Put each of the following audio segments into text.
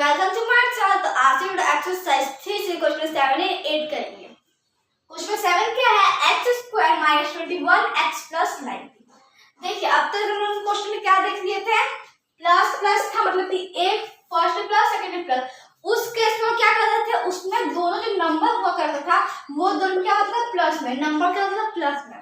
Welcome to my channel. तो आज हम एक्सरसाइज 3 से क्वेश्चन 7 एंड 8 करेंगे। क्वेश्चन 7 क्या है? x² - 21 x + 90। देखिए अब तक हम लोग क्वेश्चन में क्या देख लिए थे? प्लस प्लस था, मतलब कि एक फर्स्ट प्लस सेकंड में प्लस। उस केस में क्या करते थे, उसमें दोनों जो नंबर हुआ करता था वो दोनों क्या होता था? प्लस में। नंबर क्या होता था? प्लस में।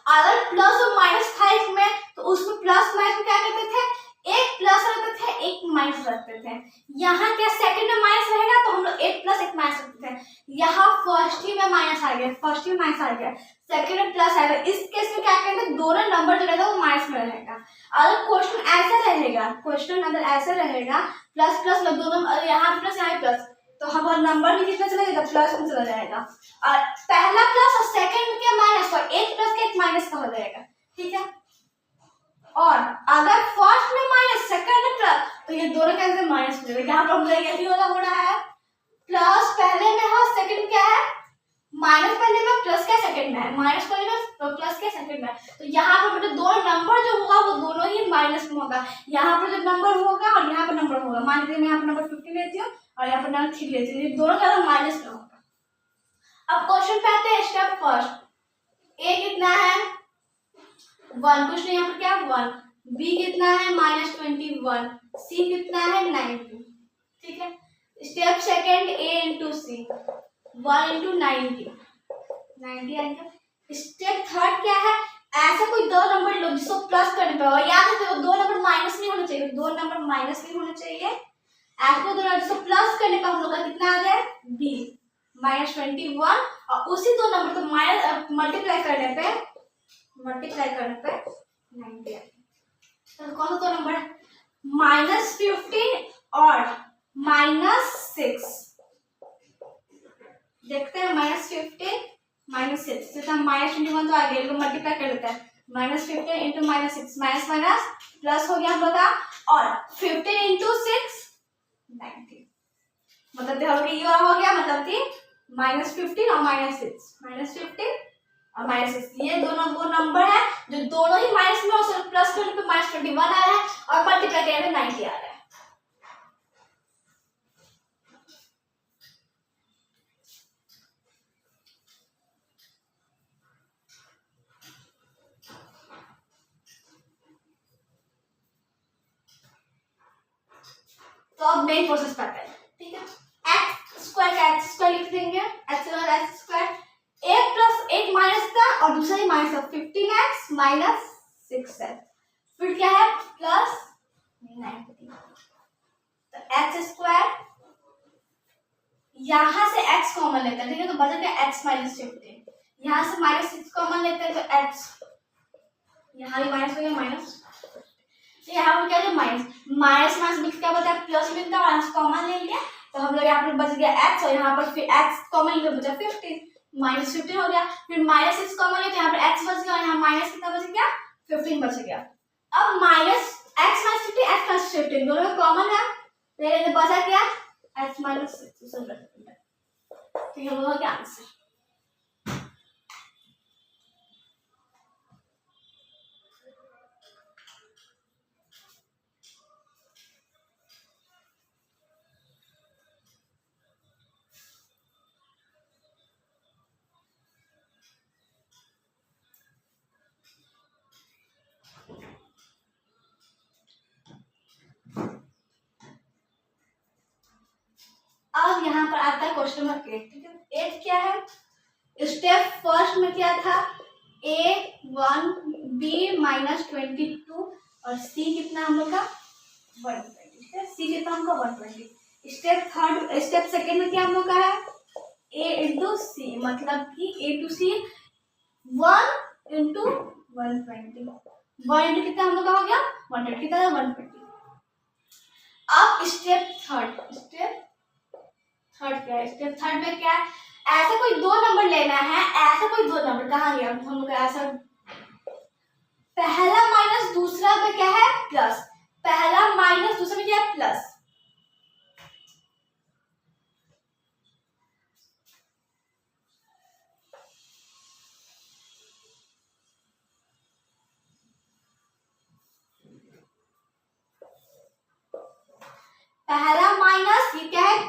अगर प्लस और माइनस था एक में, तो उसमें प्लस माइनस में क्या करते थे? एक प्लस रखते थे, एक माइनस रखते थे। यहाँ क्या सेकंड में माइनस रहेगा, तो हम लोग एक प्लस एक माइनस रखते थे। यहाँ फर्स्ट ही में माइनस आ गया, फर्स्ट ही में माइनस आ गया, सेकंड में प्लस आएगा। इस केस में क्या करेंगे? दोनों नंबर जो रहेगा वो माइनस में रहेगा। अगर क्वेश्चन ऐसा रहेगा, क्वेश्चन अगर ऐसा रहेगा प्लस प्लस में दोनों, यहाँ प्लस यहाँ प्लस, तो हमारा नंबर भी कितना चला जाएगा? प्लस में चला जाएगा। और पहला प्लस और सेकंड में क्या? माइनस। और एक प्लस का एक माइनस का हो जाएगा, ठीक है। और अगर फर्स्ट में माइनस सेकंड में प्लस, तो ये दोनों के अंदर माइनस हो जाएगा। यहाँ पर हम लोग यही वाला हो रहा है, प्लस पहले में है, सेकंड क्या है? माइनस पहले में, प्लस क्या सेकंड में है? माइनस पहले में तो प्लस क्या सेकंड में है। तो यहाँ पर मतलब दोनों नंबर जो होगा वो दोनों ही माइनस में होगा। यहाँ पर जो नंबर होगा और यहाँ पर नंबर होगा, मान लीजिए मैं यहाँ पर नंबर 50 लेती हूँ और यहाँ पर नंबर 3 लेती हूँ, दोनों का माइनस में होगा। अब क्वेश्चन पे आते हैं स्टेप फर्स्ट। ए कितना है? 1। क्वेश्चन यहाँ पर क्या? 1। बी कितना है? -21। सी कितना है? 90। ठीक है। स्टेप सेकंड, ए इंटू सी, 1 इंटू 90 आएगा। स्टेप थर्ड क्या है? ऐसा कोई दो नंबर लो जिसको प्लस करने पे हो। याद रखो दो नंबर माइनस नहीं होना चाहिए, दो नंबर माइनस नहीं होना चाहिए। ऐसा दो नंबर जिसको प्लस करने पे हम लोग का कितना आ जाए? बी -21। और उसी दो नंबर को माइनस मल्टीप्लाई करने पे 90 आएगा। तो कौन सा दो नंबर है? -15 और -6। देखते हैं -15 -6 से हम -21 तो आ गया, इसको मल्टीप्लाई कर लेते हैं। -15 इंटू -6, माइनस माइनस प्लस हो गया हम लोग का। और 15 इंटू 6 90, मतलब देखो ये हो गया, मतलब कि -15 और -6 और -6, ये दोनों वो नंबर है जो दोनों ही माइनस में, और प्लस करने पे -21 आ रहा है और मल्टीप्लाई करने पे 90 आ रहा है। तो अब मेन प्रोसेस पे आते हैं, ठीक है। x² का x² लिख देंगे, x²। एक प्लस एक माइनस था और दूसरा ही माइनस था, 15x - 6 है, फिर क्या है? प्लस 90। तो x², यहां से x कॉमन लेते हैं, ठीक है, तो बचा क्या? x - 15। यहां से -6 कॉमन लेते हैं, तो x, यहां भी माइनस हो गया, माइनस। तो यहाँ पर क्या है? माइनस मिक्स क्या बचा? प्लस मिलता है, और कॉमन ले लिया, तो हम लोग यहाँ पर बच गया x, और यहाँ पर फिर x कॉमन लिया, बचा 15, -15 हो गया। फिर -6 कॉमन लिया, तो यहाँ पर x बच गया, और यहाँ माइनस कितना बच गया? 15 बच गया। अब x - 15 x - 15 दोनों कॉमन है, तो बचा क्या? x - 6। तो ये हो गया आंसर। अब यहाँ पर आता है क्वेश्चन नंबर 8, ठीक है। 8 क्या है? स्टेप फर्स्ट में क्या था? A1 B -22 और C कितना हम लोग का? 120, ठीक है। C कितना हमको? 120। स्टेप सेकंड में क्या हम लोग का है? A इंटू C, मतलब कि A to C 1 into 120, 1 into कितना हम लोग का हो गया? 120, कितना है? 120। अब स्टेप थर्ड क्या है? स्टेप थर्ड में क्या है? ऐसा कोई दो नंबर लेना है, ऐसा कोई दो नंबर, कहाँ गया हम लोग? ऐसा पहला माइनस दूसरा में क्या है? प्लस, पहला माइनस दूसरा में क्या है? प्लस। पहला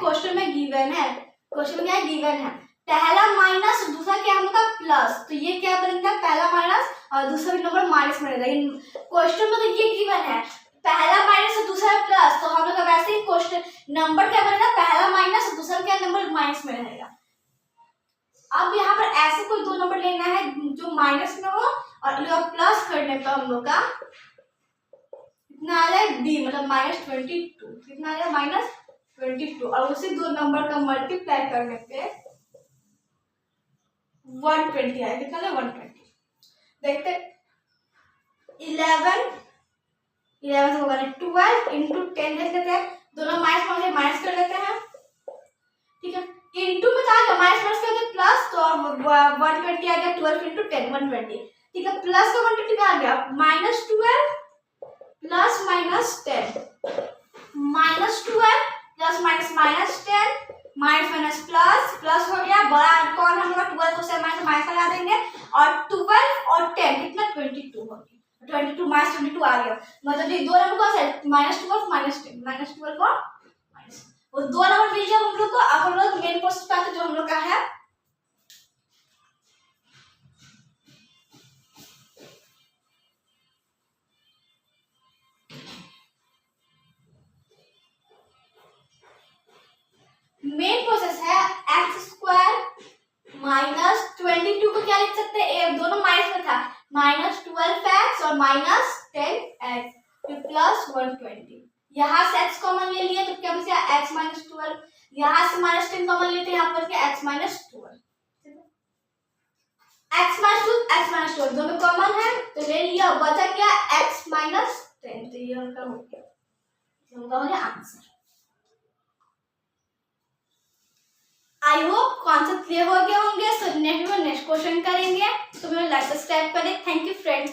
क्वेश्चन में गिवन है, क्वेश्चन में क्या है, गिवन है पहला माइनस दूसरा क्या हम लोग का प्लस, तो ये क्या बनेगा पहला माइनस और दूसरा भी नंबर माइनस में रहेगा। क्वेश्चन में तो ये गिवन है पहला माइनस और दूसरा प्लस, तो हम लोग का वैसे ही क्वेश्चन नंबर क्या बनेगा पहला माइनस और दूसरा क्या नंबर माइनस में रहेगा। अब यहाँ पर ऐसे कोई दो नंबर लेना है जो माइनस में हो और प्लस करने पर हम लोग का कितना आ जाए डी, मतलब -22, कितना आ जाए -22 और उसी दो नंबर का मल्टीप्लाई करने पे 120 आया, कितना है 120। देखते 11 से होगा 12 इंटू 10 देख लेते हैं, दोनों माइनस कर लेते हैं, ठीक है। इंटू में था माइनस करके प्लस, तो 120 आ गया, 12 इंटू 10 120, ठीक है। प्लस का 120 आ गया -12 प्लस -10 -12 प्लस -10 माइनस प्लस हो गया, बड़ा कौन हम लोग 12 को से माइनस लगा देंगे और 12 और 10 कितना 22 हो गया, 22 -22 आ गया, मतलब ये दो नंबर को से -12 -10 को माइनस वो दो नंबर मिल जाए हम लोग को। अब हम लोग मेन प्रोसेस पे आते जो हम लोग का है मेन प्रोसेस है x² -22 को क्या लिख सकते हैं, दोनों माइनस में था -12x और -10x फिर प्लस 120, यहाँ से x कॉमन ले लिया तो क्या बचा x -12, यहाँ से -10 कॉमन लेते हैं, यहाँ पर क्या x -12 x -2 दोनों कॉमन है तो ले लिया, बचा क्या x -10, तो ये उनका हो गया, उनका हो गया answer. I hope concept clear हो गए होंगे। सो नेक्स्ट क्वेश्चन करेंगे, तो मेरे लाइक सब्सक्राइब करें। Thank you friends.